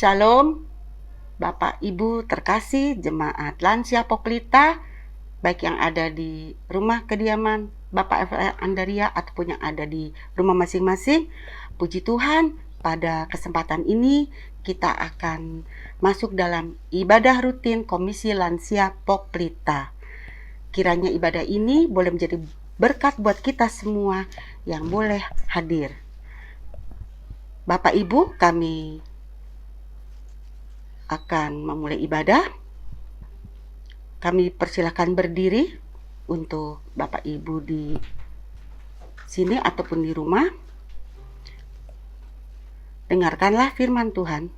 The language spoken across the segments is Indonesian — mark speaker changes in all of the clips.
Speaker 1: Shalom, Bapak Ibu terkasih jemaat lansia Poplita, baik yang ada di rumah kediaman Bapak FL Andaria ataupun yang ada di rumah masing-masing. Puji Tuhan, pada kesempatan ini kita akan masuk dalam ibadah rutin Komisi Lansia Poplita. Kiranya ibadah ini boleh menjadi berkat buat kita semua yang boleh hadir. Bapak Ibu, kami akan memulai ibadah. Kami persilakan berdiri untuk Bapak Ibu di sini ataupun di rumah. Dengarkanlah firman Tuhan.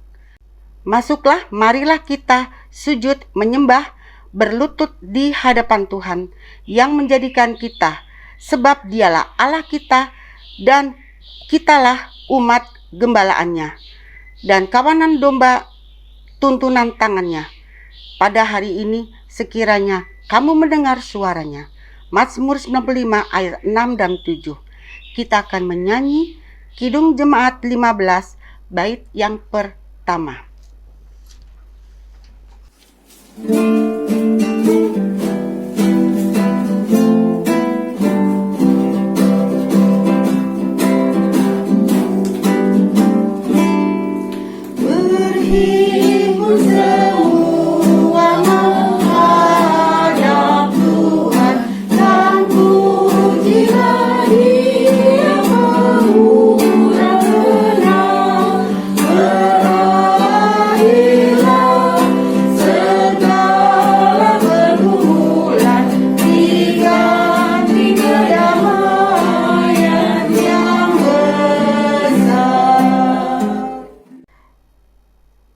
Speaker 1: Masuklah, marilah kita sujud menyembah, berlutut di hadapan Tuhan yang menjadikan kita, sebab Dialah Allah kita dan kitalah umat gembalaannya dan kawanan domba tuntunan tangannya. Pada hari ini sekiranya kamu mendengar suaranya. Mazmur 95 ayat 6 dan 7. Kita akan menyanyi Kidung Jemaat 15 bait yang pertama.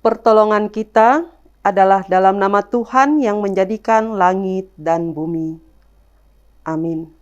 Speaker 2: Pertolongan kita adalah dalam nama Tuhan yang menjadikan langit dan bumi. Amin.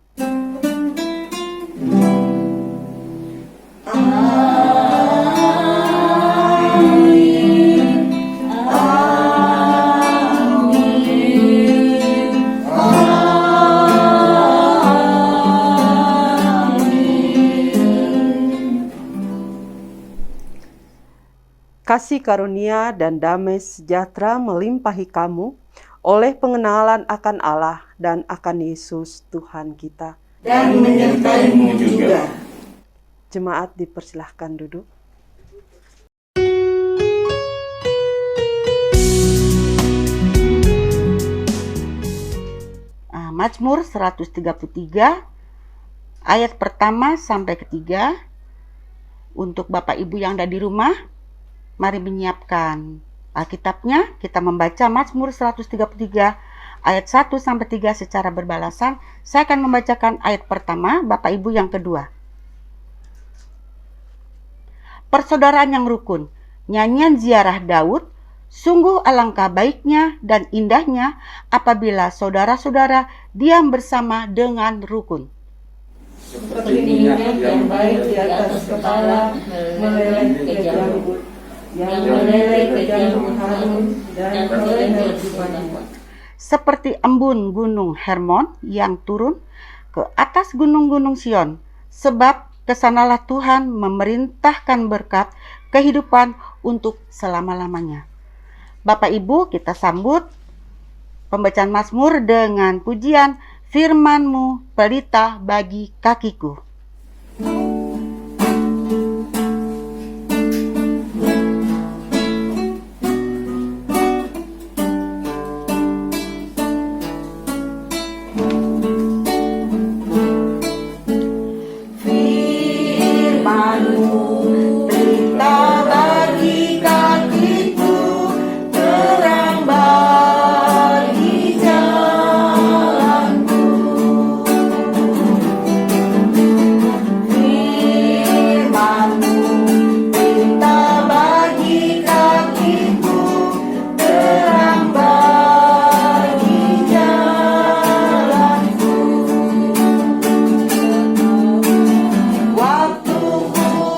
Speaker 2: Kasih karunia dan damai sejahtera melimpahi kamu oleh pengenalan akan Allah dan akan Yesus Tuhan kita.
Speaker 1: Dan menyertaimu juga.
Speaker 2: Jemaat dipersilahkan duduk.
Speaker 1: Mazmur 133 ayat pertama sampai ketiga. Untuk Bapak Ibu yang ada di rumah, mari menyiapkan Alkitabnya. Kita membaca Mazmur 133 ayat 1 sampai 3 secara berbalasan. Saya akan membacakan ayat pertama, Bapak Ibu yang kedua. Persaudaraan yang rukun, nyanyian ziarah Daud, sungguh alangkah baiknya dan indahnya apabila saudara-saudara diam bersama dengan rukun.
Speaker 3: Seperti minyak yang baik di atas kepala meleleh ke janggut, yang meleleh ke jantung Harun dan meleleh di badannya.
Speaker 1: Seperti embun gunung Hermon yang turun ke atas gunung-gunung Sion, sebab kesanalah Tuhan memerintahkan berkat kehidupan untuk selama-lamanya. Bapak Ibu, kita sambut pembacaan Mazmur dengan pujian firman-Mu pelita bagi kakiku.
Speaker 3: Waktu ku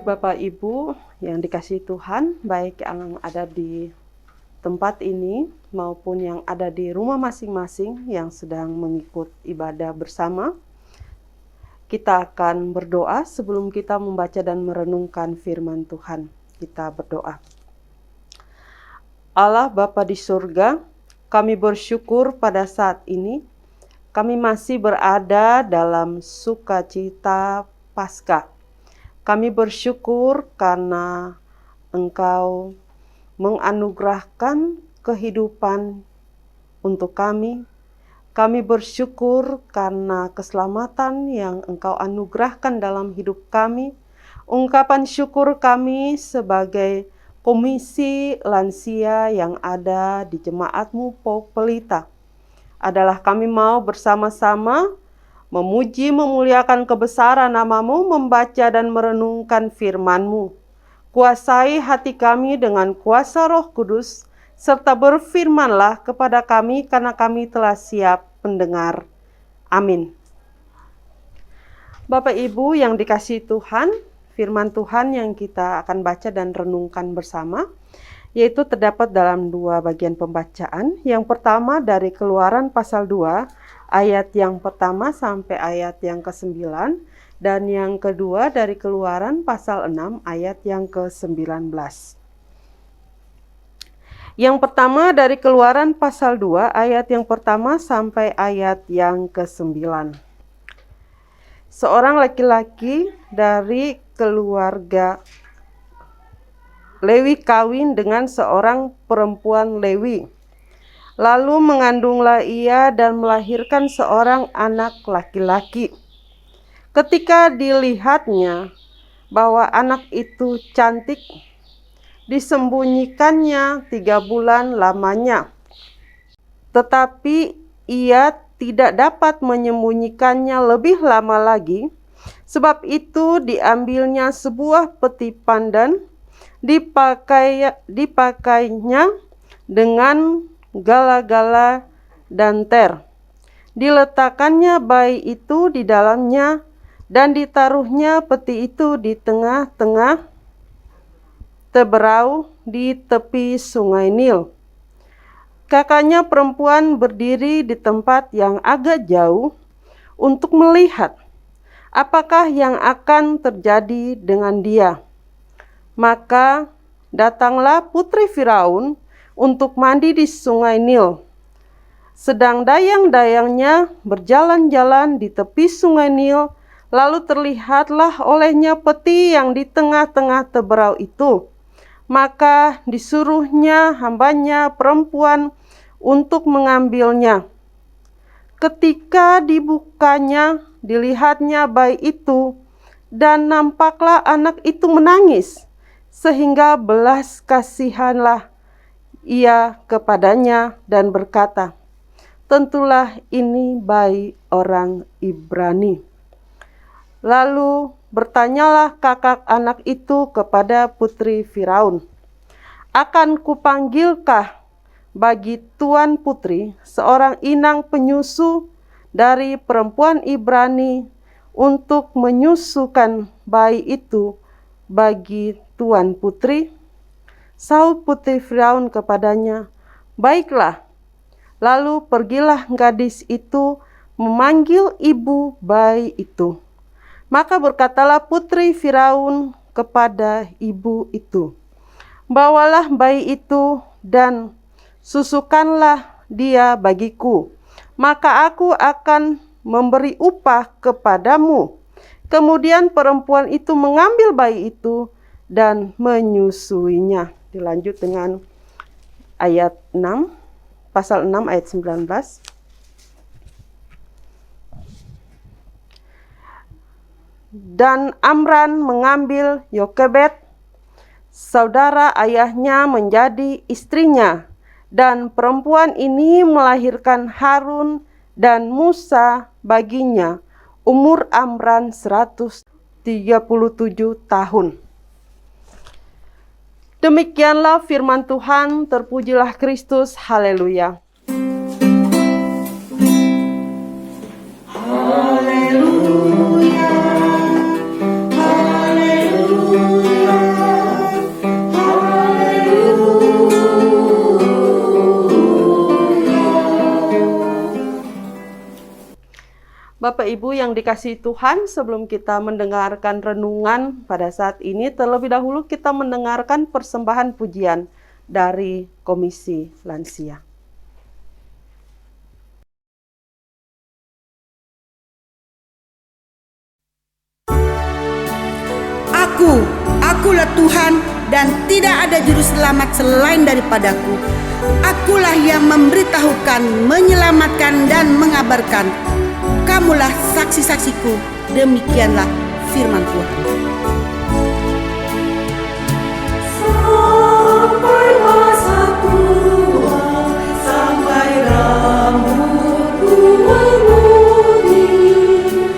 Speaker 2: Bapak Ibu yang dikasihi Tuhan, baik yang ada di tempat ini maupun yang ada di rumah masing-masing yang sedang mengikut ibadah bersama, kita akan berdoa sebelum kita membaca dan merenungkan firman Tuhan. Kita berdoa. Allah Bapa di surga, kami bersyukur pada saat ini kami masih berada dalam sukacita Paskah. Kami bersyukur karena Engkau menganugerahkan kehidupan untuk kami. Kami bersyukur karena keselamatan yang Engkau anugerahkan dalam hidup kami. Ungkapan syukur kami sebagai komisi lansia yang ada di Jemaat-Mu Pok Pelita adalah kami mau bersama-sama memuji, memuliakan kebesaran nama-Mu, membaca dan merenungkan firman-Mu. Kuasai hati kami dengan kuasa Roh Kudus, serta berfirmanlah kepada kami karena kami telah siap pendengar. Amin. Bapak Ibu yang dikasihi Tuhan, firman Tuhan yang kita akan baca dan renungkan bersama, yaitu terdapat dalam dua bagian pembacaan. Yang pertama dari Keluaran pasal 2, ayat yang pertama sampai ayat yang ke-9, dan yang kedua dari Keluaran pasal 6 ayat yang ke-19. Yang pertama dari Keluaran pasal 2 ayat yang pertama sampai ayat yang ke-9. Seorang laki-laki dari keluarga Lewi kawin dengan seorang perempuan Lewi. Lalu mengandunglah ia dan melahirkan seorang anak laki-laki. Ketika dilihatnya bahwa anak itu cantik, disembunyikannya 3 bulan lamanya. Tetapi ia tidak dapat menyembunyikannya lebih lama lagi. Sebab itu diambilnya sebuah peti pandan, dipakainya dengan gala-gala dan ter. Diletakkannya bayi itu di dalamnya dan ditaruhnya peti itu di tengah-tengah teberau di tepi sungai Nil. Kakaknya perempuan berdiri di tempat yang agak jauh untuk melihat apakah yang akan terjadi dengan dia. Maka datanglah putri Firaun untuk mandi di sungai Nil. Sedang dayang-dayangnya berjalan-jalan di tepi sungai Nil, lalu terlihatlah olehnya peti yang di tengah-tengah teberau itu. Maka disuruhnya hambanya perempuan untuk mengambilnya. Ketika dibukanya, dilihatnya bayi itu, dan nampaklah anak itu menangis, sehingga belas kasihanlah ia kepadanya dan berkata, "Tentulah ini bayi orang Ibrani." Lalu bertanyalah kakak anak itu kepada putri Firaun, "Akan kupanggilkah bagi tuan putri seorang inang penyusu dari perempuan Ibrani untuk menyusukan bayi itu bagi tuan putri?" Sahut putri Firaun kepadanya, "Baiklah." Lalu pergilah gadis itu memanggil ibu bayi itu. Maka berkatalah putri Firaun kepada ibu itu, "Bawalah bayi itu dan susukanlah dia bagiku, maka aku akan memberi upah kepadamu." Kemudian perempuan itu mengambil bayi itu dan menyusuinya. Dilanjut dengan ayat 6, pasal 6 ayat 19. Dan Amran mengambil Yokebed, saudara ayahnya, menjadi istrinya. Dan perempuan ini melahirkan Harun dan Musa baginya. Umur Amran 137 tahun. Demikianlah firman Tuhan, terpujilah Kristus, haleluya.
Speaker 3: Haleluya, haleluya.
Speaker 2: Bapak Ibu yang dikasihi Tuhan, sebelum kita mendengarkan renungan pada saat ini, terlebih dahulu kita mendengarkan persembahan pujian dari Komisi Lansia.
Speaker 4: Akulah Tuhan dan tidak ada juru selamat selain daripadaku. Akulah yang memberitahukan, menyelamatkan dan mengabarkan. Kamulah saksi-saksiku, demikianlah firman Tuhan.
Speaker 3: Sampai masa tua, sampai rambutku memutih,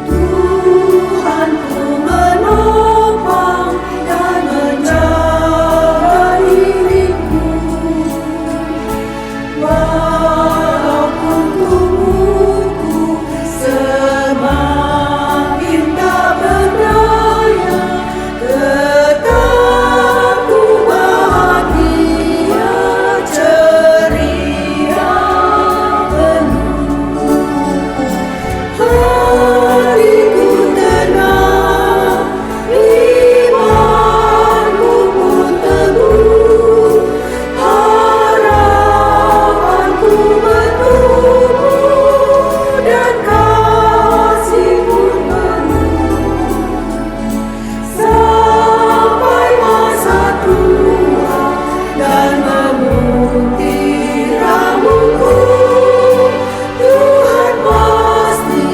Speaker 3: Tuhanku menopang dan menjaga diriku. Walaupun tubuhku semakin tak berdaya, tetap ku bahagia, ceria, penuh. Hatiku tenang, imanku pun teguh, harapanku bertumbuh dan kasih pun penuh. Sampai masa tua dan memutih rambutku, Tuhan pasti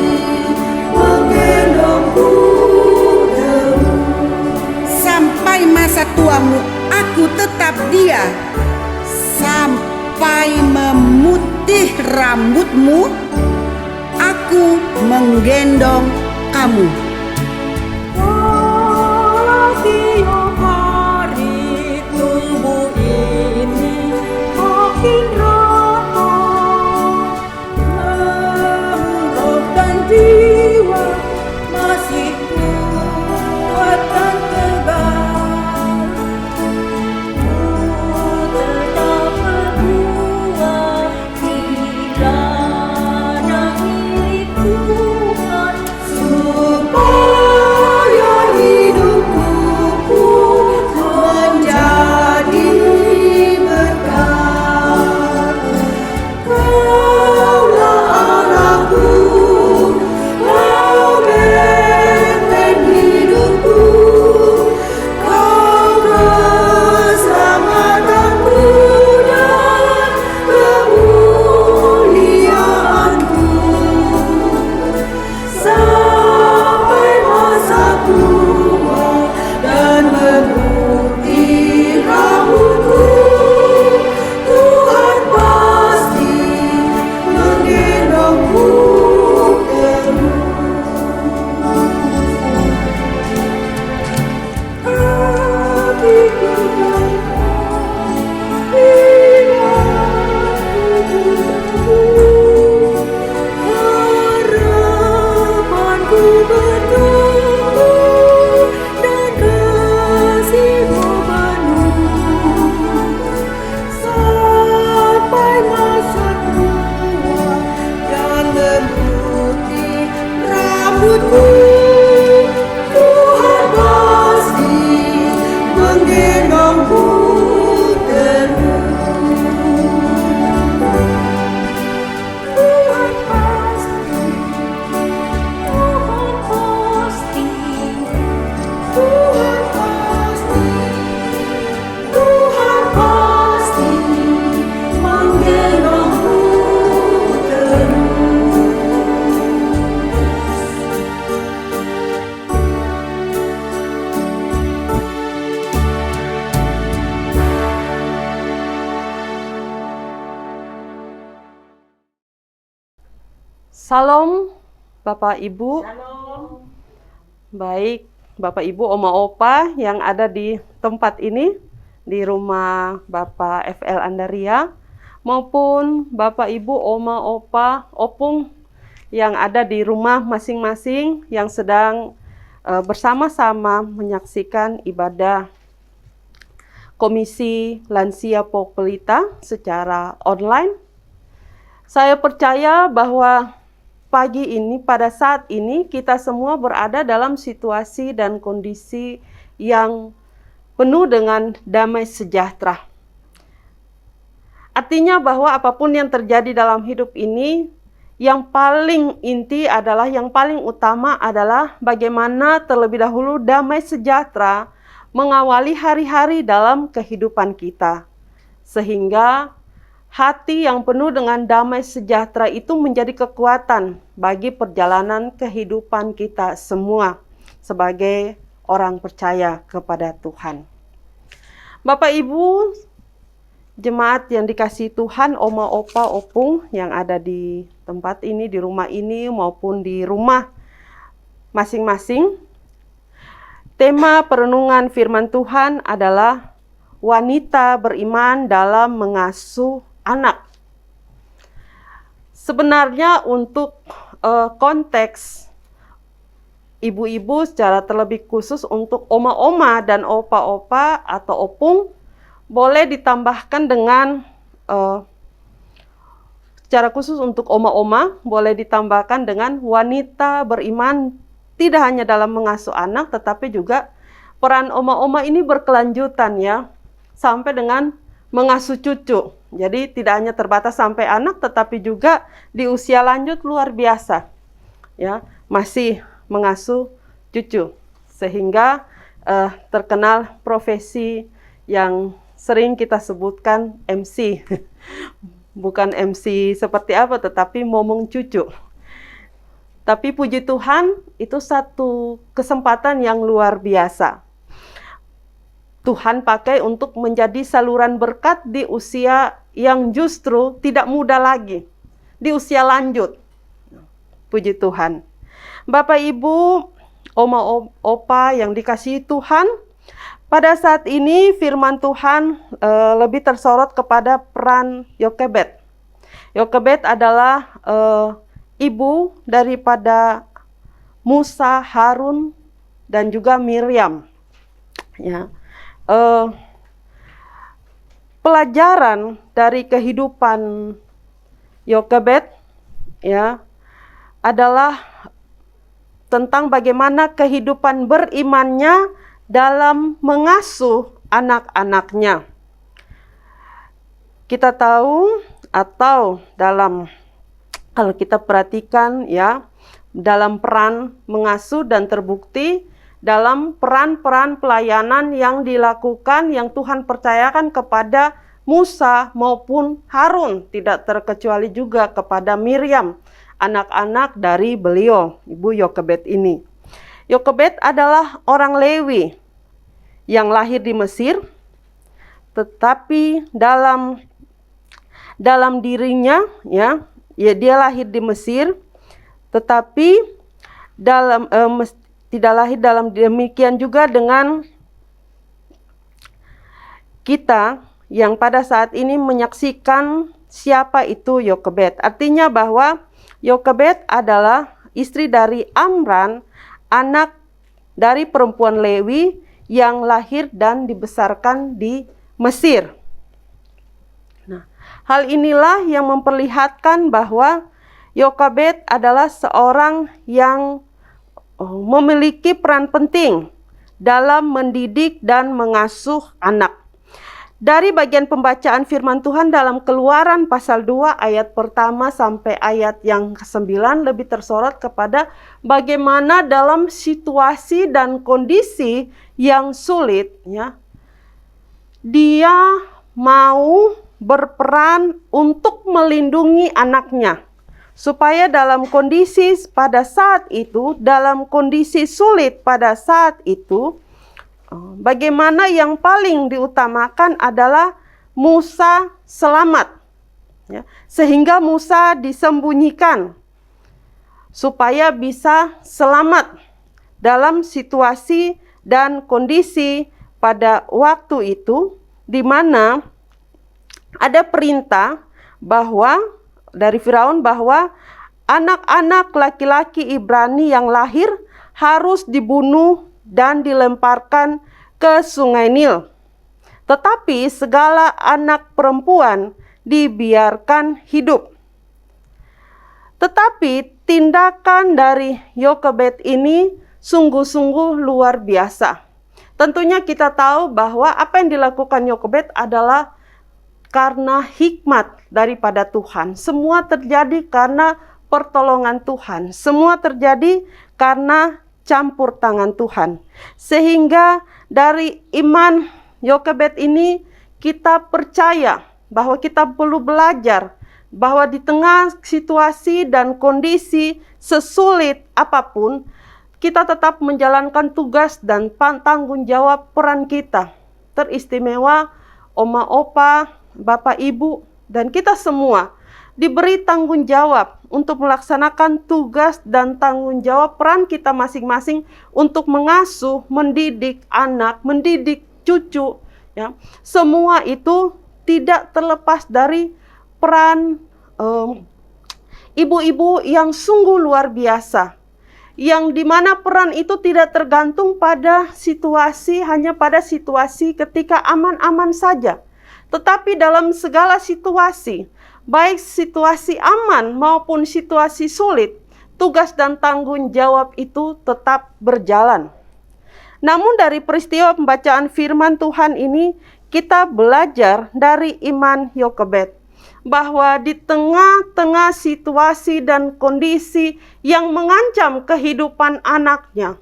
Speaker 3: menggendongku terus.
Speaker 4: Sampai masa tuamu aku tetap dia. Sampai memutih rambutmu, aku menggendong kamu.
Speaker 3: Tiap hari tubuh ini makin rapuh, namun dan jiwa masih kuat dan tegar. Ku tetap berdua di ladang milik Tuhan, supaya hidupku menjadi berkat. Kaulah arahku, Kau benteng hidupku, Kau keselamatanku dan kemuliaanku. Sampai masa tua dan memutih rambutku, Tuhan pasti menggendongku terus. Hatiku tenang, imanku teguh, harapanku bertumbuh dan kasihmu penuh. Sampai masa tua dan memutih rambutku, Tuhan pasti menggendongku terus. Tuhan pasti, Tuhan pasti, Tuhan pasti, Tuhan pasti menggendongku terus.
Speaker 2: Salam Bapak Ibu. Baik Bapak Ibu, Oma Opa yang ada di tempat ini, di rumah Bapak FL Andaria, maupun Bapak Ibu, Oma Opa, Opung yang ada di rumah masing-masing yang sedang bersama-sama menyaksikan ibadah Komisi Lansia Popelita secara online. Saya percaya bahwa pagi ini, pada saat ini kita semua berada dalam situasi dan kondisi yang penuh dengan damai sejahtera. Artinya bahwa apapun yang terjadi dalam hidup ini, yang paling inti adalah, yang paling utama adalah bagaimana terlebih dahulu damai sejahtera mengawali hari-hari dalam kehidupan kita. Sehingga hati yang penuh dengan damai sejahtera itu menjadi kekuatan bagi perjalanan kehidupan kita semua sebagai orang percaya kepada Tuhan. Bapak Ibu, jemaat yang dikasihi Tuhan, oma, opa, opung yang ada di tempat ini, di rumah ini maupun di rumah masing-masing. Tema perenungan firman Tuhan adalah wanita beriman dalam mengasuh anak. Sebenarnya untuk konteks ibu-ibu secara terlebih khusus untuk oma-oma dan opa-opa atau opung, boleh ditambahkan dengan secara khusus untuk oma-oma, boleh ditambahkan dengan wanita beriman tidak hanya dalam mengasuh anak, tetapi juga peran oma-oma ini berkelanjutan ya, sampai dengan mengasuh cucu. Jadi tidak hanya terbatas sampai anak, tetapi juga di usia lanjut luar biasa ya, masih mengasuh cucu, sehingga terkenal profesi yang sering kita sebutkan MC. Bukan MC seperti apa, tetapi momong cucu. Tapi puji Tuhan, itu satu kesempatan yang luar biasa. Tuhan pakai untuk menjadi saluran berkat di usia yang justru tidak muda lagi, di usia lanjut. Puji Tuhan. Bapak Ibu, oma, opa yang dikasihi Tuhan, pada saat ini firman Tuhan lebih tersorot kepada peran Yokebed. Yokebed adalah ibu daripada Musa, Harun, dan juga Miriam. Ya. Pelajaran dari kehidupan Yokebed ya adalah tentang bagaimana kehidupan berimannya dalam mengasuh anak-anaknya. Kita tahu, atau kalau kita perhatikan ya, dalam peran mengasuh dan terbukti dalam peran-peran pelayanan yang dilakukan, yang Tuhan percayakan kepada Musa maupun Harun, tidak terkecuali juga kepada Miriam, anak-anak dari beliau, ibu Yokebed ini. Yokebed adalah orang Lewi yang lahir di Mesir, tetapi dalam dirinya ya dia lahir di Mesir, tetapi tidak lahir dalam demikian juga dengan kita yang pada saat ini menyaksikan siapa itu Yokebed. Artinya bahwa Yokebed adalah istri dari Amran, anak dari perempuan Lewi yang lahir dan dibesarkan di Mesir. Nah, hal inilah yang memperlihatkan bahwa Yokebed adalah seorang yang memiliki peran penting dalam mendidik dan mengasuh anak. Dari bagian pembacaan firman Tuhan dalam Keluaran pasal 2 ayat pertama sampai ayat yang ke-9 lebih tersorot kepada bagaimana dalam situasi dan kondisi yang sulit ya, dia mau berperan untuk melindungi anaknya. Supaya dalam kondisi pada saat itu, dalam kondisi sulit pada saat itu, bagaimana yang paling diutamakan adalah Musa selamat. Ya, sehingga Musa disembunyikan supaya bisa selamat dalam situasi dan kondisi pada waktu itu, di mana ada perintah bahwa dari Firaun bahwa anak-anak laki-laki Ibrani yang lahir harus dibunuh dan dilemparkan ke Sungai Nil. Tetapi segala anak perempuan dibiarkan hidup. Tetapi tindakan dari Yokebed ini sungguh-sungguh luar biasa. Tentunya kita tahu bahwa apa yang dilakukan Yokebed adalah karena hikmat daripada Tuhan. Semua terjadi karena pertolongan Tuhan. Semua terjadi karena campur tangan Tuhan. Sehingga dari iman Yokebed ini kita percaya bahwa kita perlu belajar bahwa di tengah situasi dan kondisi sesulit apapun, kita tetap menjalankan tugas dan tanggung jawab peran kita. Teristimewa oma opa, bapak ibu, dan kita semua diberi tanggung jawab untuk melaksanakan tugas dan tanggung jawab peran kita masing-masing untuk mengasuh, mendidik anak, mendidik cucu. Ya. Semua itu tidak terlepas dari peran ibu-ibu yang sungguh luar biasa, yang dimana peran itu tidak tergantung pada situasi, hanya pada situasi ketika aman-aman saja, tetapi dalam segala situasi, baik situasi aman maupun situasi sulit, tugas dan tanggung jawab itu tetap berjalan. Namun dari peristiwa pembacaan firman Tuhan ini, kita belajar dari iman Yokebed, bahwa di tengah-tengah situasi dan kondisi yang mengancam kehidupan anaknya,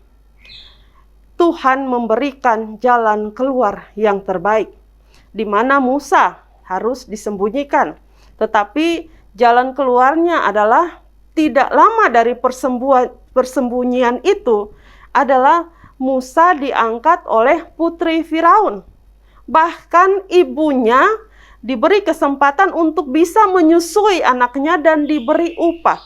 Speaker 2: Tuhan memberikan jalan keluar yang terbaik, di mana Musa harus disembunyikan. Tetapi jalan keluarnya adalah tidak lama dari persembunyian itu adalah Musa diangkat oleh putri Firaun. Bahkan ibunya diberi kesempatan untuk bisa menyusui anaknya dan diberi upah.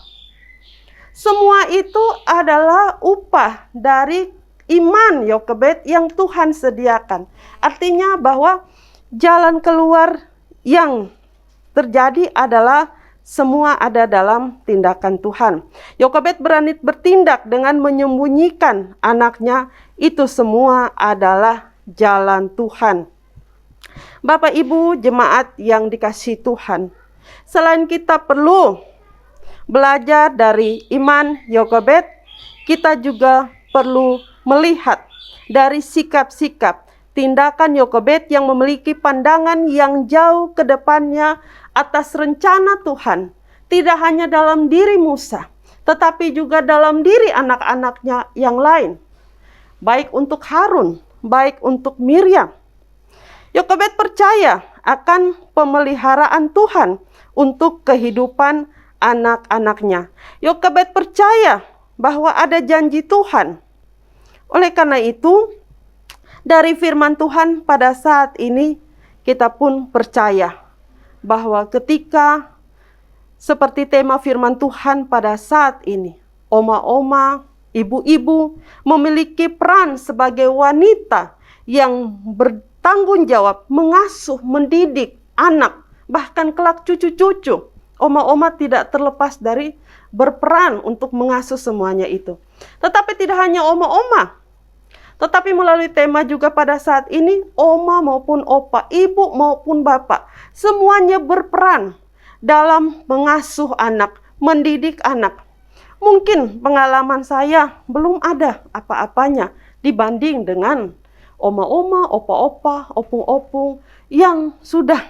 Speaker 2: Semua itu adalah upah dari iman Yokebed yang Tuhan sediakan. Artinya bahwa jalan keluar yang terjadi adalah semua ada dalam tindakan Tuhan. Yokebed berani bertindak dengan menyembunyikan anaknya. Itu semua adalah jalan Tuhan. Bapak Ibu jemaat yang dikasihi Tuhan, selain kita perlu belajar dari iman Yokebed, kita juga perlu melihat dari sikap-sikap tindakan Yokebed yang memiliki pandangan yang jauh ke depannya atas rencana Tuhan, tidak hanya dalam diri Musa, tetapi juga dalam diri anak-anaknya yang lain, baik untuk Harun, baik untuk Miriam. Yokebed percaya akan pemeliharaan Tuhan untuk kehidupan anak-anaknya. Yokebed percaya bahwa ada janji Tuhan. Oleh karena itu, dari firman Tuhan pada saat ini, kita pun percaya bahwa ketika seperti tema firman Tuhan pada saat ini, oma-oma, ibu-ibu memiliki peran sebagai wanita yang bertanggung jawab mengasuh, mendidik anak, bahkan kelak cucu-cucu. Oma-oma tidak terlepas dari berperan untuk mengasuh semuanya itu. Tetapi tidak hanya oma-oma, tetapi melalui tema juga pada saat ini, oma maupun opa, ibu maupun bapak, semuanya berperan dalam mengasuh anak, mendidik anak. Mungkin pengalaman saya belum ada apa-apanya dibanding dengan oma-oma, opa-opa, opung-opung yang sudah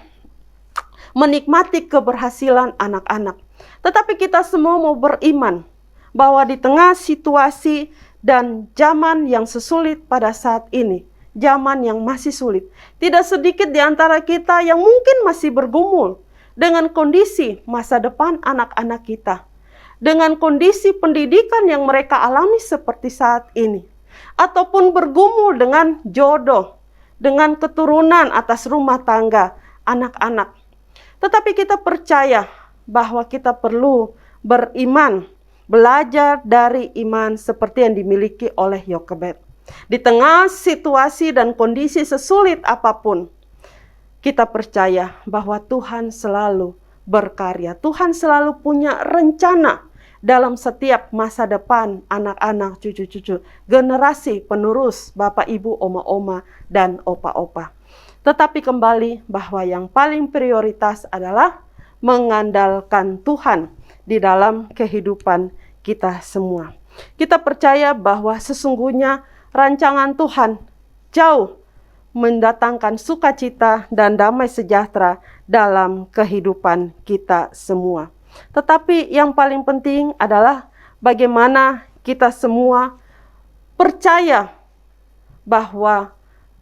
Speaker 2: menikmati keberhasilan anak-anak. Tetapi kita semua mau beriman bahwa di tengah situasi dan zaman yang sesulit pada saat ini, zaman yang masih sulit, tidak sedikit di antara kita yang mungkin masih bergumul dengan kondisi masa depan anak-anak kita, dengan kondisi pendidikan yang mereka alami seperti saat ini, ataupun bergumul dengan jodoh, dengan keturunan atas rumah tangga anak-anak. Tetapi kita percaya bahwa kita perlu beriman, belajar dari iman seperti yang dimiliki oleh Yokebed. Di tengah situasi dan kondisi sesulit apapun, kita percaya bahwa Tuhan selalu berkarya. Tuhan selalu punya rencana dalam setiap masa depan anak-anak, cucu-cucu, generasi penerus bapak, ibu, oma-oma, dan opa-opa. Tetapi kembali bahwa yang paling prioritas adalah mengandalkan Tuhan di dalam kehidupan kita semua. Kita percaya bahwa sesungguhnya rancangan Tuhan jauh mendatangkan sukacita dan damai sejahtera dalam kehidupan kita semua. Tetapi yang paling penting adalah bagaimana kita semua percaya bahwa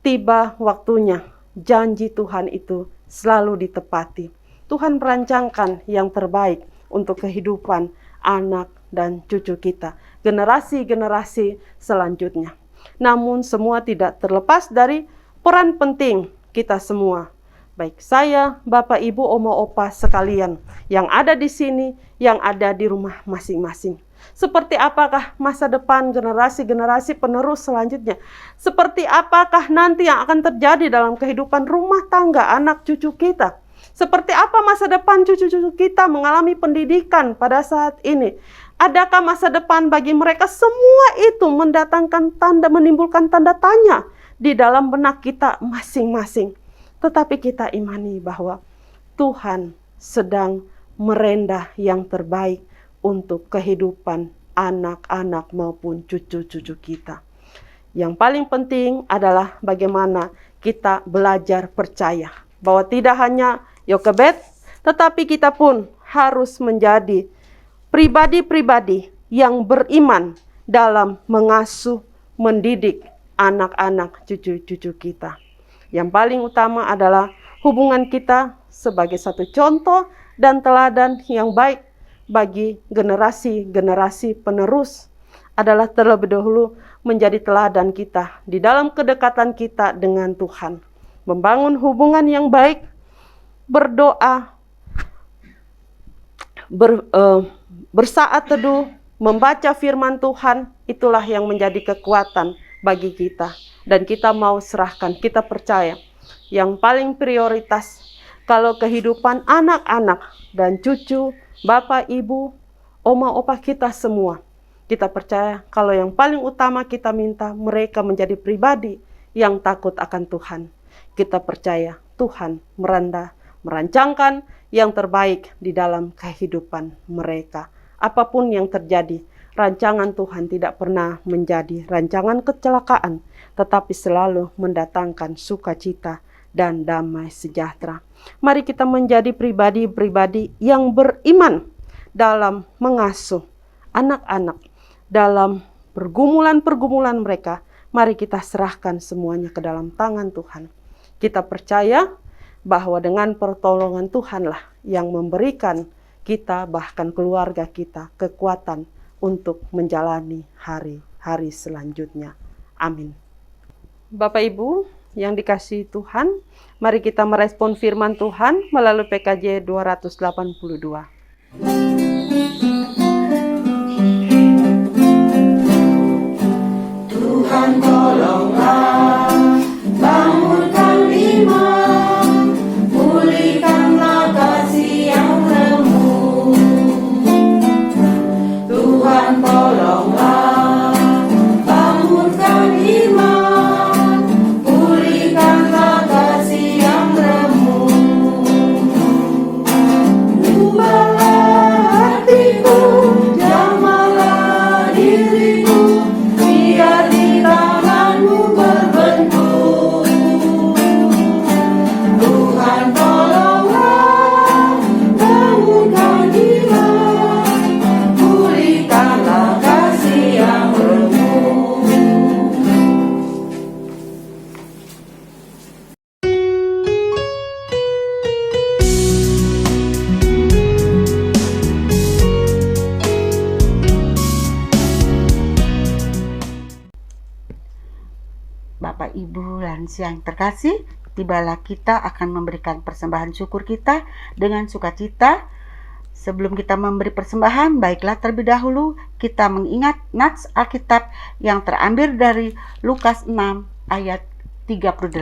Speaker 2: tiba waktunya janji Tuhan itu selalu ditepati. Tuhan merancangkan yang terbaik untuk kehidupan anak dan cucu kita, generasi-generasi selanjutnya. Namun semua tidak terlepas dari peran penting kita semua. Baik saya, Bapak, Ibu, Oma, Opa sekalian yang ada di sini, yang ada di rumah masing-masing. Seperti apakah masa depan generasi-generasi penerus selanjutnya? Seperti apakah nanti yang akan terjadi dalam kehidupan rumah tangga anak cucu kita? Seperti apa masa depan cucu-cucu kita mengalami pendidikan pada saat ini? Adakah masa depan bagi mereka? Semua itu menimbulkan tanda tanya di dalam benak kita masing-masing. Tetapi kita imani bahwa Tuhan sedang merendah yang terbaik untuk kehidupan anak-anak maupun cucu-cucu kita. Yang paling penting adalah bagaimana kita belajar percaya bahwa tidak hanya Yokebed, tetapi kita pun harus menjadi pribadi-pribadi yang beriman dalam mengasuh, mendidik anak-anak cucu-cucu kita. Yang paling utama adalah hubungan kita sebagai satu contoh dan teladan yang baik bagi generasi-generasi penerus adalah terlebih dahulu menjadi teladan kita di dalam kedekatan kita dengan Tuhan. Membangun hubungan yang baik, berdoa, bersaat teduh, membaca firman Tuhan, itulah yang menjadi kekuatan bagi kita. Dan kita mau serahkan, kita percaya yang paling prioritas kalau kehidupan anak-anak dan cucu, Bapak, Ibu, Oma, Opa kita semua. Kita percaya kalau yang paling utama kita minta mereka menjadi pribadi yang takut akan Tuhan. Kita percaya Tuhan merancangkan yang terbaik di dalam kehidupan mereka. Apapun yang terjadi, rancangan Tuhan tidak pernah menjadi rancangan kecelakaan, tetapi selalu mendatangkan sukacita dan damai sejahtera. Mari kita menjadi pribadi-pribadi yang beriman dalam mengasuh anak-anak, dalam pergumulan-pergumulan mereka. Mari kita serahkan semuanya ke dalam tangan Tuhan. Kita percaya bahwa dengan pertolongan Tuhanlah yang memberikan kita, bahkan keluarga kita, kekuatan untuk menjalani hari-hari selanjutnya. Amin. Bapak Ibu yang dikasihi Tuhan, mari kita merespon firman Tuhan melalui PKJ 282.
Speaker 3: Tuhan tolonglah, bangunkan iman, pulihkanlah kasih yang remuk. Tuhan tolonglah, bangunkan iman, pulihkanlah kasih yang remuk. Ubahlah hatiku, jamahlah diriku, biar di tanganmu berbentuk. Tuhan tolonglah, bangunkan iman, pulihkanlah kasih yang remuk.
Speaker 1: Bapak, Ibu, lansia yang terkasih, tibalah kita akan memberikan persembahan syukur kita dengan sukacita. Sebelum kita memberi persembahan, baiklah terlebih dahulu kita mengingat nats Alkitab yang terambil dari Lukas 6 ayat 38.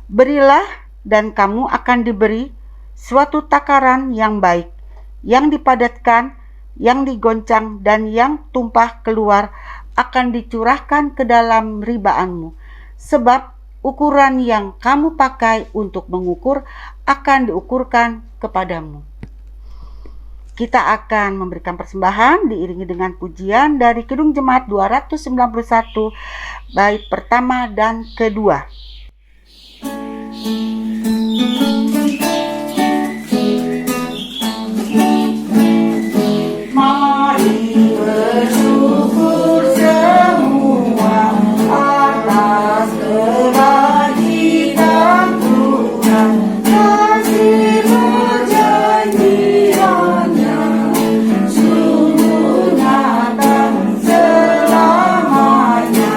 Speaker 1: Berilah dan kamu akan diberi suatu takaran yang baik, yang dipadatkan, yang digoncang, dan yang tumpah keluar akan dicurahkan ke dalam ribaanmu. Sebab ukuran yang kamu pakai untuk mengukur akan diukurkan kepadamu. Kita akan memberikan persembahan diiringi dengan pujian dari Kidung Jemaat 291 bait pertama dan kedua. Mari bersyukur semua atas kebajikan Tuhan, kasih perjanjiannya sungguh nyata selamanya.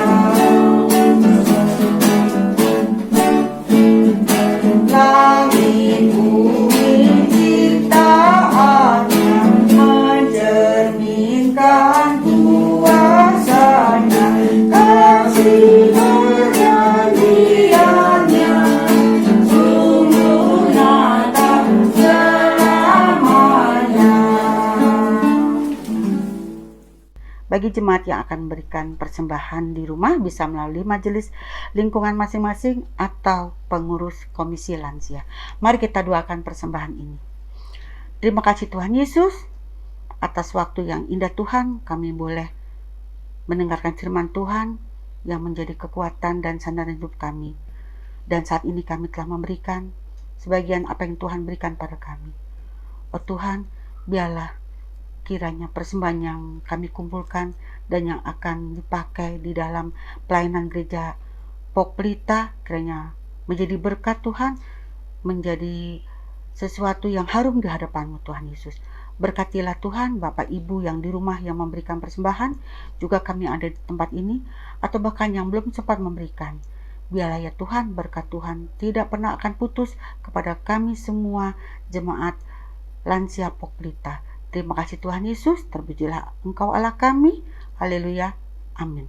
Speaker 1: Langit bumi ciptaannya mencerminkan kuasanya, kasih perjanjiannya sungguh nyata selamanya. Bagi jemaat yang akan memberikan persembahan di rumah bisa melalui majelis lingkungan masing-masing atau pengurus komisi lansia. Mari kita doakan persembahan ini. Terima kasih Tuhan Yesus atas waktu yang indah Tuhan, kami boleh mendengarkan firman Tuhan yang menjadi kekuatan dan sandaran hidup kami. Dan saat ini kami telah memberikan sebagian apa yang Tuhan berikan pada kami. Oh Tuhan, biarlah kiranya persembahan yang kami kumpulkan dan yang akan dipakai di dalam pelayanan gereja Pok Pelita kiranya menjadi berkat Tuhan, menjadi sesuatu yang harum di hadapan-Mu Tuhan Yesus. Berkatilah Tuhan Bapak Ibu yang di rumah yang memberikan persembahan, juga kami ada di tempat ini atau bahkan yang belum sempat memberikan. Biarlah ya Tuhan, berkat Tuhan tidak pernah akan putus kepada kami semua jemaat lansia Pok Pelita. Terima kasih Tuhan Yesus, terpujilah Engkau Allah kami. Haleluya. Amin.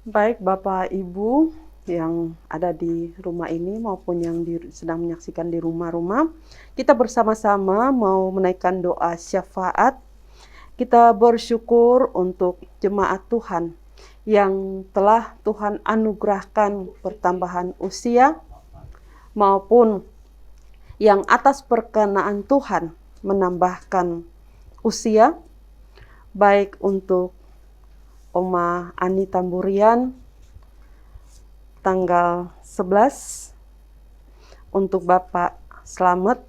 Speaker 2: Baik Bapak Ibu yang ada di rumah ini maupun yang sedang menyaksikan di rumah-rumah, kita bersama-sama mau menaikkan doa syafaat. Kita bersyukur untuk jemaat Tuhan yang telah Tuhan anugerahkan pertambahan usia maupun yang atas perkenaan Tuhan menambahkan usia, baik untuk Oma Ani Tamburian tanggal 11, untuk Bapak Slamet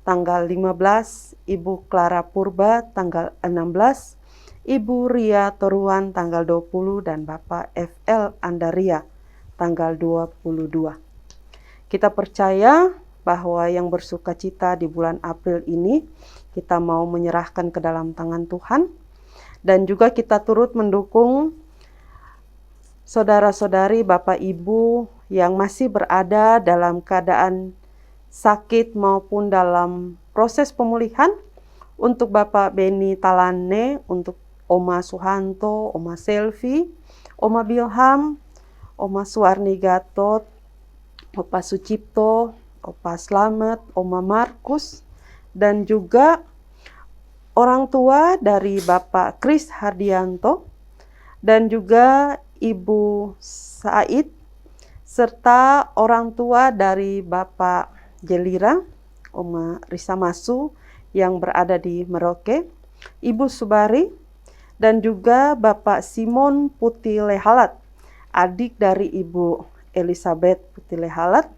Speaker 2: tanggal 15, Ibu Clara Purba tanggal 16, Ibu Ria Toruan tanggal 20, dan Bapak FL Andaria tanggal 22. Kita percaya bahwa yang bersuka cita di bulan April ini kita mau menyerahkan ke dalam tangan Tuhan, dan juga kita turut mendukung saudara-saudari Bapak Ibu yang masih berada dalam keadaan sakit maupun dalam proses pemulihan, untuk Bapak Beni Talane, untuk Oma Suhanto, Oma Selvi, Oma Bilham, Oma Suwarni Gatot, Opa Sucipto, Opa Slamet, Oma Markus, dan juga orang tua dari Bapak Kris Hardianto, dan juga Ibu Said, serta orang tua dari Bapak Jelira, Oma Risa Masu yang berada di Merauke, Ibu Subari, dan juga Bapak Simon Putih Lehalat, adik dari Ibu Elizabeth Putih Lehalat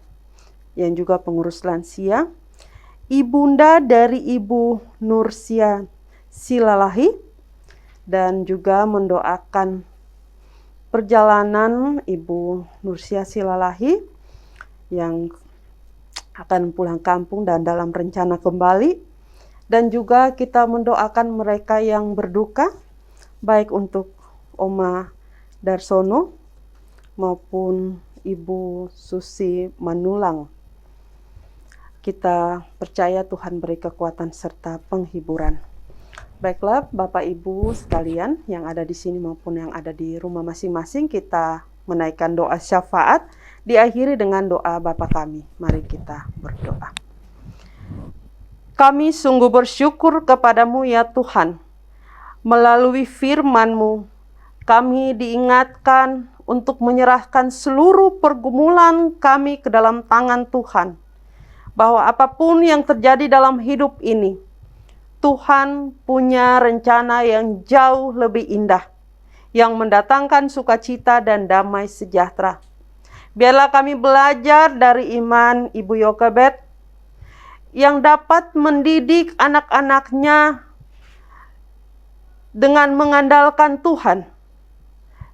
Speaker 2: yang juga pengurus lansia, ibunda dari Ibu Nursia Silalahi, dan juga mendoakan perjalanan Ibu Nursia Silalahi yang akan pulang kampung dan dalam rencana kembali, dan juga kita mendoakan mereka yang berduka, baik untuk Oma Darsono maupun Ibu Susi Manulang. Kita percaya Tuhan beri kekuatan serta penghiburan. Baiklah Bapak Ibu sekalian yang ada di sini maupun yang ada di rumah masing-masing, kita menaikkan doa syafaat, diakhiri dengan doa Bapa kami. Mari kita berdoa. Kami sungguh bersyukur kepadamu ya Tuhan, Melalui firman-Mu, kami diingatkan untuk menyerahkan seluruh pergumulan kami ke dalam tangan Tuhan. Bahwa apapun yang terjadi dalam hidup ini, Tuhan punya rencana yang jauh lebih indah, yang mendatangkan sukacita dan damai sejahtera. Biarlah kami belajar dari iman Ibu Yokebed yang dapat mendidik anak-anaknya dengan mengandalkan Tuhan,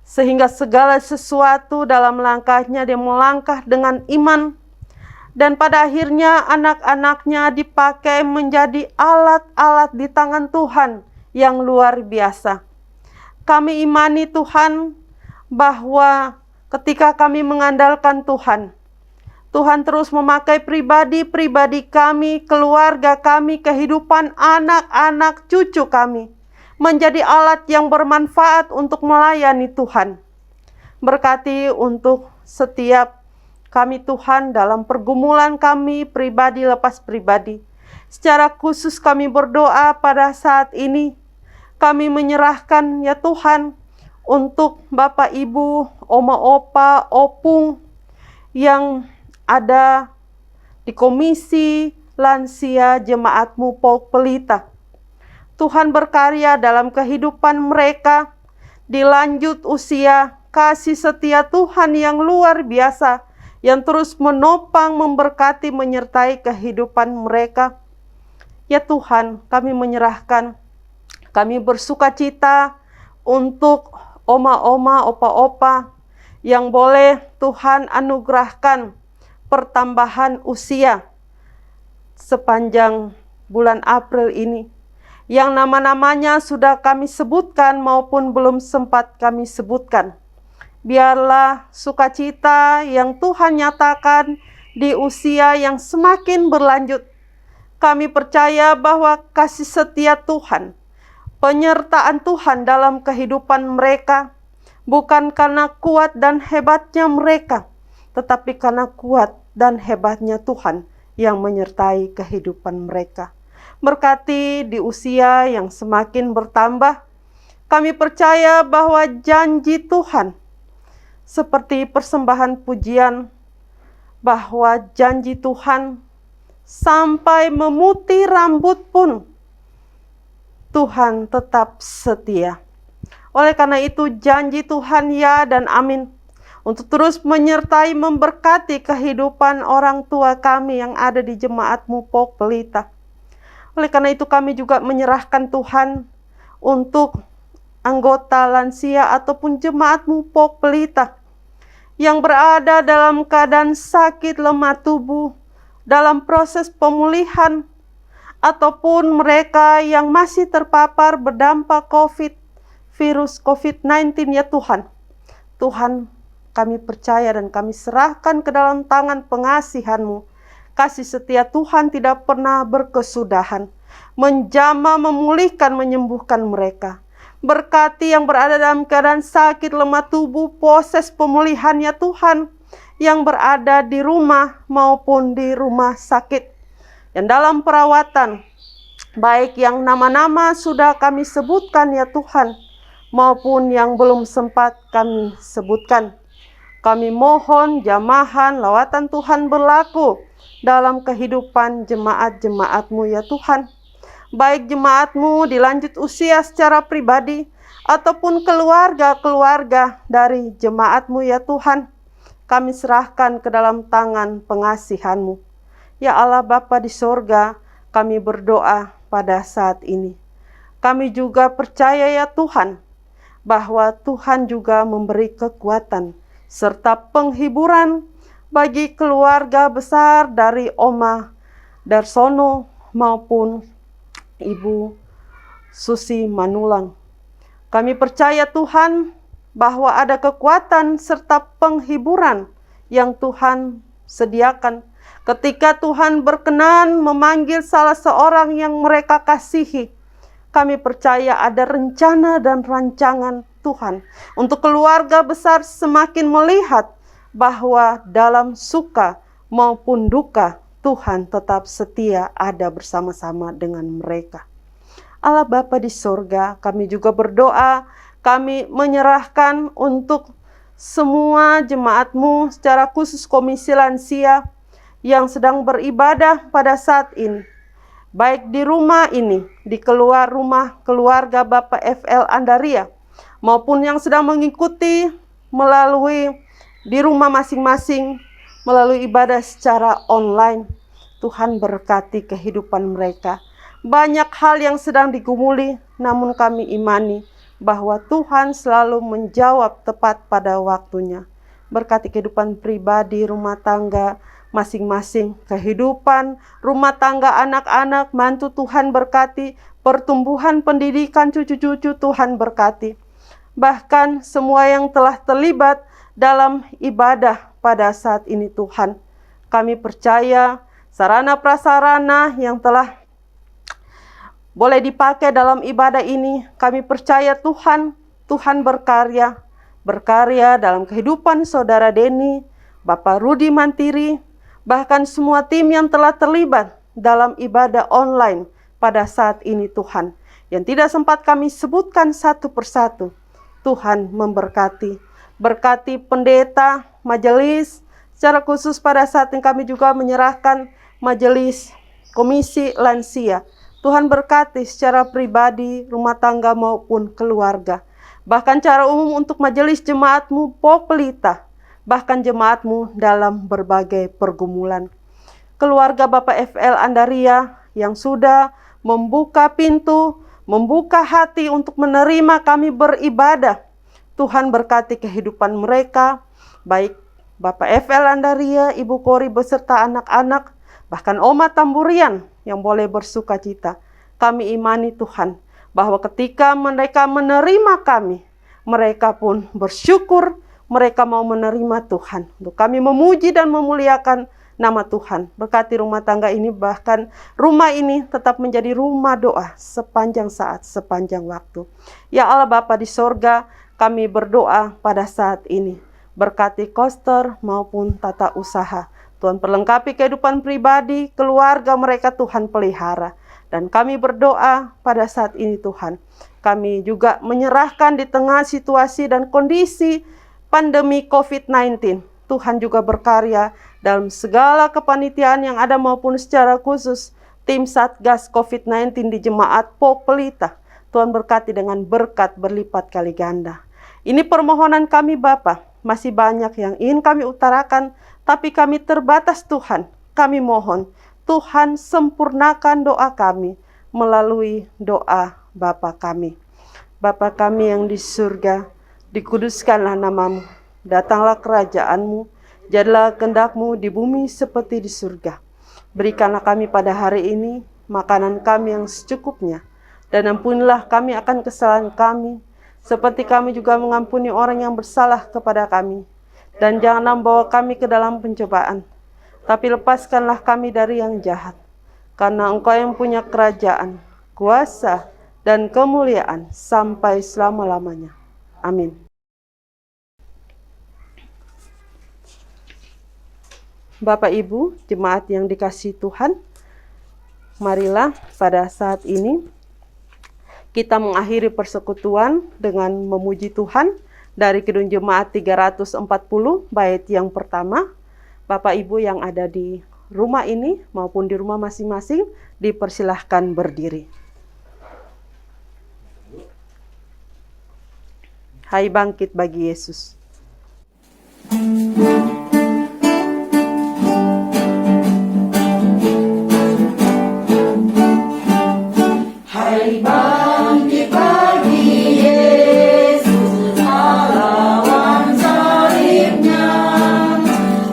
Speaker 2: sehingga segala sesuatu dalam langkahnya dia melangkah dengan iman, dan pada akhirnya anak-anaknya dipakai menjadi alat-alat di tangan Tuhan yang luar biasa. Kami imani Tuhan bahwa ketika kami mengandalkan Tuhan, Tuhan terus memakai pribadi-pribadi kami, keluarga kami, kehidupan anak-anak cucu kami, menjadi alat yang bermanfaat untuk melayani Tuhan. Berkati untuk setiap kami Tuhan dalam pergumulan kami pribadi lepas pribadi. Secara khusus kami berdoa pada saat ini, kami menyerahkan ya Tuhan untuk Bapak Ibu, Oma Opa, Opung yang ada di Komisi Lansia Jemaat-Mu Pok Pelita. Tuhan berkarya dalam kehidupan mereka, dilanjut usia, kasih setia Tuhan yang luar biasa, yang terus menopang, memberkati, menyertai kehidupan mereka. Ya Tuhan, kami menyerahkan, kami bersukacita untuk oma-oma, opa-opa, yang boleh Tuhan anugerahkan pertambahan usia sepanjang bulan April ini, yang nama-namanya sudah kami sebutkan maupun belum sempat kami sebutkan. Biarlah sukacita yang Tuhan nyatakan di usia yang semakin berlanjut. Kami percaya bahwa kasih setia Tuhan, penyertaan Tuhan dalam kehidupan mereka, bukan karena kuat dan hebatnya mereka, tetapi karena kuat dan hebatnya Tuhan yang menyertai kehidupan mereka. Berkati di usia yang semakin bertambah, kami percaya bahwa janji Tuhan, seperti persembahan pujian, bahwa janji Tuhan sampai memutih rambut pun Tuhan tetap setia. Oleh karena itu janji Tuhan ya dan amin, untuk terus menyertai memberkati kehidupan orang tua kami yang ada di Jemaat-Mu Pok Pelita. Oleh karena itu kami juga menyerahkan Tuhan untuk anggota lansia ataupun Jemaat-Mu Pok Pelita yang berada dalam keadaan sakit lemah tubuh, dalam proses pemulihan, ataupun mereka yang masih terpapar berdampak virus COVID-19 ya Tuhan. Tuhan, kami percaya dan kami serahkan ke dalam tangan pengasihan-Mu. Kasih setia Tuhan tidak pernah berkesudahan, menjamah, memulihkan, menyembuhkan mereka. Berkati yang berada dalam keadaan sakit, lemah tubuh, proses pemulihannya Tuhan, yang berada di rumah maupun di rumah sakit, yang dalam perawatan, baik yang nama-nama sudah kami sebutkan ya Tuhan, maupun yang belum sempat kami sebutkan. Kami mohon jamahan lawatan Tuhan berlaku dalam kehidupan jemaat-jemaat-Mu ya Tuhan. Baik jemaat-Mu dilanjut usia secara pribadi, ataupun keluarga-keluarga dari jemaat-Mu ya Tuhan. Kami serahkan ke dalam tangan pengasihan-Mu. Ya Allah Bapa di sorga, kami berdoa pada saat ini. Kami juga percaya ya Tuhan, bahwa Tuhan juga memberi kekuatan serta penghiburan bagi keluarga besar dari Oma Darsono maupun Ibu Susi Manulang. Kami percaya Tuhan bahwa ada kekuatan serta penghiburan yang Tuhan sediakan ketika Tuhan berkenan memanggil salah seorang yang mereka kasihi. Kami percaya ada rencana dan rancangan Tuhan untuk keluarga besar semakin melihat bahwa dalam suka maupun duka Tuhan tetap setia ada bersama-sama dengan mereka. Allah Bapa di sorga, kami juga berdoa, kami menyerahkan untuk semua jemaat-Mu secara khusus Komisi Lansia yang sedang beribadah pada saat ini. Baik di rumah ini, di keluar rumah keluarga Bapak FL Andaria, maupun yang sedang mengikuti melalui di rumah masing-masing, melalui ibadah secara online. Tuhan berkati kehidupan mereka. Banyak hal yang sedang digumuli, namun kami imani bahwa Tuhan selalu menjawab tepat pada waktunya. Berkati kehidupan pribadi, rumah tangga masing-masing, kehidupan rumah tangga anak-anak, mantu Tuhan berkati, pertumbuhan pendidikan cucu-cucu Tuhan berkati. Bahkan semua yang telah terlibat dalam ibadah pada saat ini Tuhan, kami percaya sarana prasarana yang telah boleh dipakai dalam ibadah ini, kami percaya Tuhan berkarya dalam kehidupan Saudara Denny, Bapak Rudi Mantiri, bahkan semua tim yang telah terlibat dalam ibadah online pada saat ini Tuhan, yang tidak sempat kami sebutkan satu persatu. Tuhan memberkati, berkati pendeta, majelis, secara khusus pada saat ini kami juga menyerahkan majelis Komisi Lansia. Tuhan berkati secara pribadi, rumah tangga maupun keluarga. Bahkan cara umum untuk majelis jemaat-Mu Pok Pelita, bahkan jemaat-Mu dalam berbagai pergumulan. Keluarga Bapak FL Andaria yang sudah membuka pintu, membuka hati untuk menerima kami beribadah. Tuhan berkati kehidupan mereka, baik Bapak FL Andaria, Ibu Kori beserta anak-anak, bahkan Oma Tamburian yang boleh bersuka cita. Kami imani Tuhan, bahwa ketika mereka menerima kami, mereka pun bersyukur, mereka mau menerima Tuhan. Untuk kami memuji dan memuliakan nama Tuhan. Berkati rumah tangga ini, bahkan rumah ini tetap menjadi rumah doa sepanjang saat, sepanjang waktu. Ya Allah Bapa di sorga, kami berdoa pada saat ini. Berkati koster maupun tata usaha. Tuhan perlengkapi kehidupan pribadi, keluarga mereka Tuhan pelihara. Dan kami berdoa pada saat ini Tuhan. Kami juga menyerahkan di tengah situasi dan kondisi pandemi COVID-19. Tuhan juga berkarya dalam segala kepanitiaan yang ada maupun secara khusus tim Satgas COVID-19 di Jemaat Pok Pelita. Tuhan berkati dengan berkat berlipat kali ganda. Ini permohonan kami Bapa. Masih banyak yang ingin kami utarakan, tapi kami terbatas Tuhan. Kami mohon, Tuhan sempurnakan doa kami melalui doa Bapa kami. Bapa kami yang di surga, dikuduskanlah namamu, datanglah kerajaan-Mu, jadilah kehendak-Mu di bumi seperti di surga. Berikanlah kami pada hari ini makanan kami yang secukupnya, dan ampunilah kami akan kesalahan kami, seperti kami juga mengampuni orang yang bersalah kepada kami. Dan jangan membawa kami ke dalam pencobaan, tapi lepaskanlah kami dari yang jahat. Karena Engkau yang punya kerajaan, kuasa, dan kemuliaan sampai selama-lamanya. Amin. Bapak Ibu, jemaat yang dikasihi Tuhan, marilah pada saat ini kita mengakhiri persekutuan dengan memuji Tuhan dari Kidung Jemaat 340 bait yang pertama. Bapak Ibu yang ada di rumah ini maupun di rumah masing-masing dipersilahkan berdiri. Hai bangkit bagi Yesus.
Speaker 3: Hai bangkit bagi Yesus, pahlawan salibnya,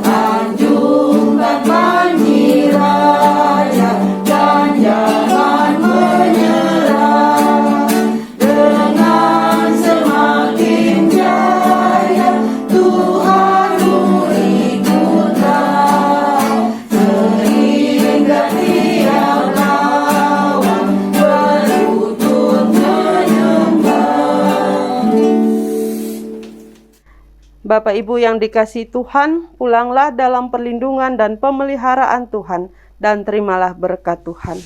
Speaker 3: lanjutkan panji raya dan jangan menyerah. Dengan semakin jaya Tuhanmu ikutlah, sehingga tiap lawan berlutut menyembah.
Speaker 2: Bapak Ibu yang dikasihi Tuhan, pulanglah dalam perlindungan dan pemeliharaan Tuhan, dan terimalah berkat Tuhan.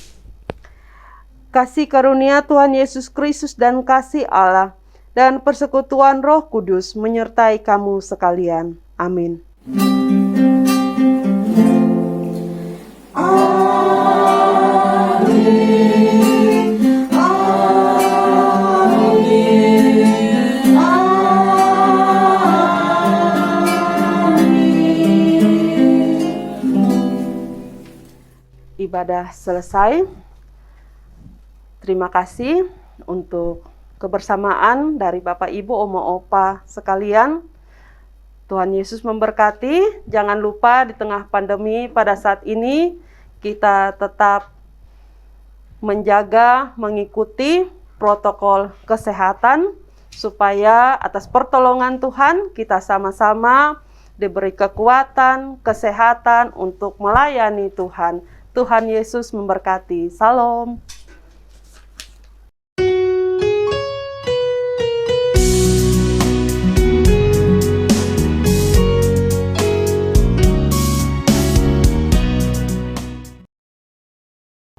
Speaker 2: kasih karunia Tuhan Yesus Kristus dan kasih Allah, dan persekutuan Roh Kudus menyertai kamu sekalian. Amin. Ibadah selesai. Terima kasih untuk kebersamaan dari Bapak Ibu, Oma Opa sekalian. Tuhan Yesus memberkati. Jangan lupa di tengah pandemi pada saat ini kita tetap menjaga, mengikuti protokol kesehatan supaya atas pertolongan Tuhan kita sama-sama diberi kekuatan, kesehatan untuk melayani Tuhan. Tuhan Yesus memberkati. Salam.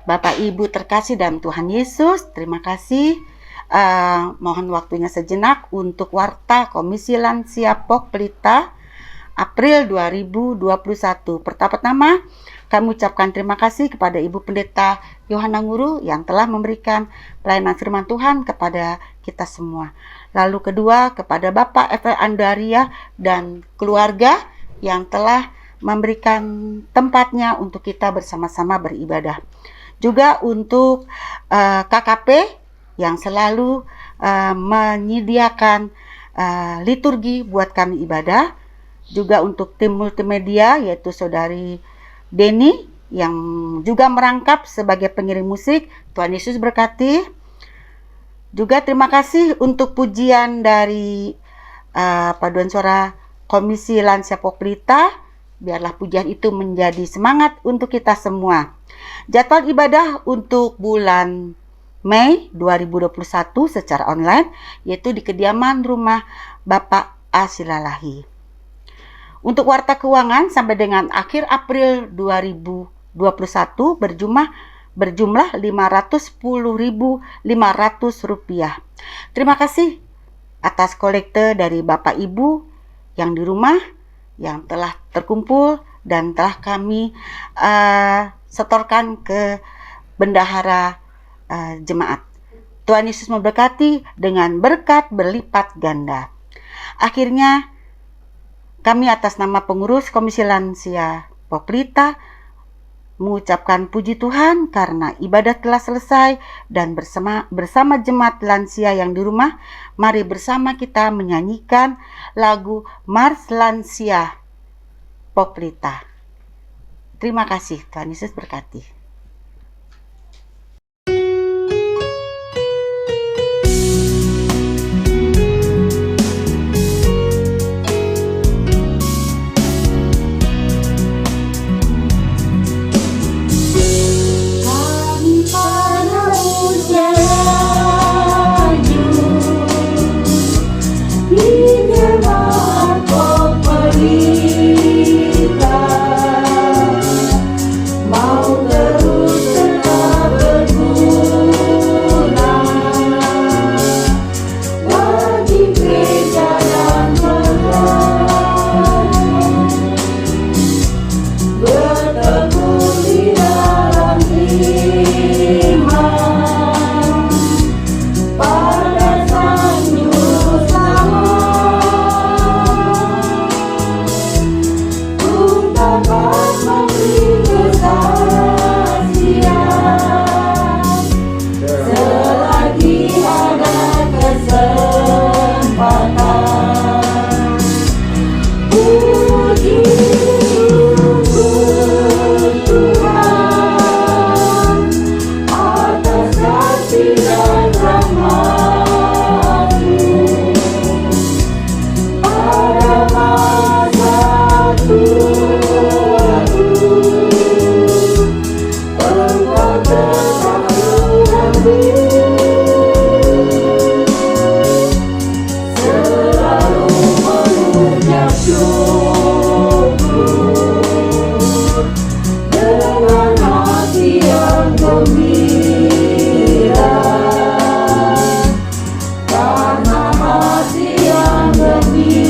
Speaker 1: Bapak Ibu terkasih dalam Tuhan Yesus, terima kasih. Mohon waktunya sejenak untuk Warta Komisi Lansia POK Pelita April 2021. Pertama-tama kami ucapkan terima kasih kepada Ibu Pendeta Yohana Nguru yang telah memberikan pelayanan firman Tuhan kepada kita semua. Lalu kedua kepada Bapak F.L. Andaria dan keluarga yang telah memberikan tempatnya untuk kita bersama-sama beribadah. Juga untuk KKP yang selalu menyediakan liturgi buat kami ibadah. Juga untuk tim multimedia yaitu Saudari Deni yang juga merangkap sebagai pengiring musik. Tuhan Yesus berkati. Juga terima kasih untuk pujian dari paduan suara Komisi Lansia POK Pelita. Biarlah pujian itu menjadi semangat untuk kita semua. Jadwal ibadah untuk bulan Mei 2021 secara online yaitu di kediaman rumah Bapak A. Silalahi. Untuk warta keuangan sampai dengan akhir April 2021 berjumlah Rp510.500. Terima kasih atas kolekte dari Bapak Ibu yang di rumah yang telah terkumpul dan telah kami setorkan ke bendahara jemaat. Tuhan Yesus memberkati dengan berkat berlipat ganda. Akhirnya kami atas nama pengurus Komisi Lansia POK Pelita mengucapkan puji Tuhan karena ibadah telah selesai dan bersama jemaat lansia yang di rumah, mari bersama kita menyanyikan lagu Mars Lansia POK Pelita. Terima kasih, Tuhan Yesus berkati.
Speaker 3: Pada sang juru selamat hati yang gembira,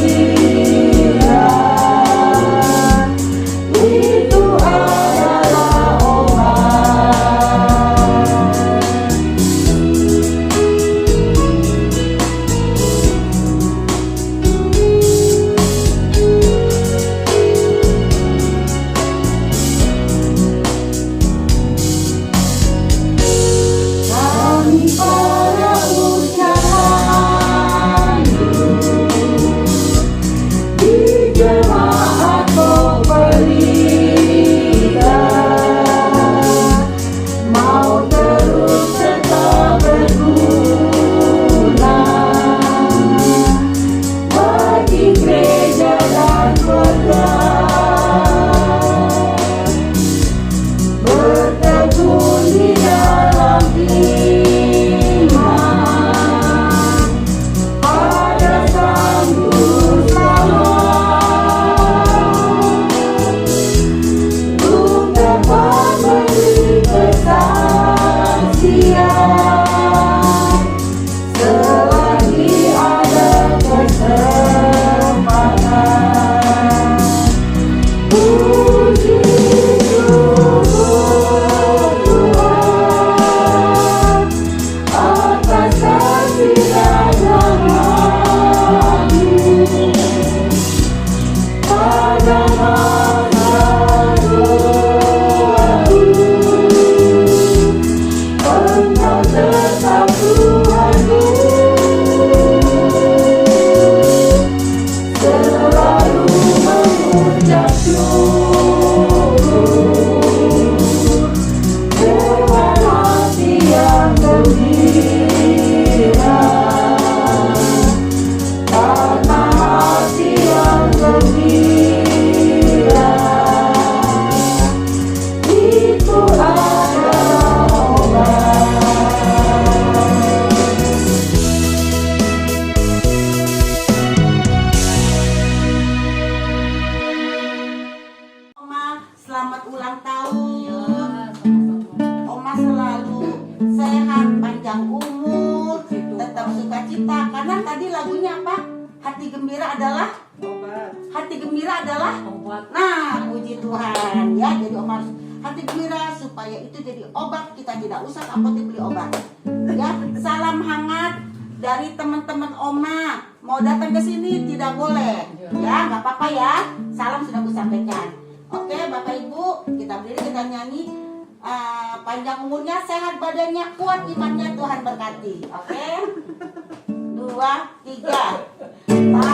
Speaker 3: itu adalah obat. Kami para usaha di jemaat Pelita mau terus tetap berguna bagi gereja dan keluarga, bertekun di dalam iman pada Sang Juru Selamat, untuk dapat memberi kesaksian selagi ada kesempatan. Puji syukur Tuhan atas kasih dan rahmat-Mu pada masa tuaku. Engkau tetap Tuhanku, selalu mengucap syukur dengan hati yang gembira, karena hati yang gembira itu adalah obat.
Speaker 1: Oma, selamat ulang tahun. Oma selalu sehat, panjang umur, tetap sukacita. Karena tadi lagunya apa? Hati gembira adalah
Speaker 3: Obat.
Speaker 1: hati gembira adalah
Speaker 3: Obat.
Speaker 1: Nah, puji Tuhan ya. Jadi Oma harus hati gembira supaya itu jadi obat. Kita tidak usah ke apotek beli obat. Ya, salam hangat dari teman-teman Oma. Mau datang ke sini tidak boleh. Ya, nggak apa-apa ya. Salam sudah aku sampaikan. Oke, Bapak Ibu, kita berdiri, kita nyanyi. Panjang umurnya, sehat badannya, kuat imannya, Tuhan berkati. Oke, 2, 3.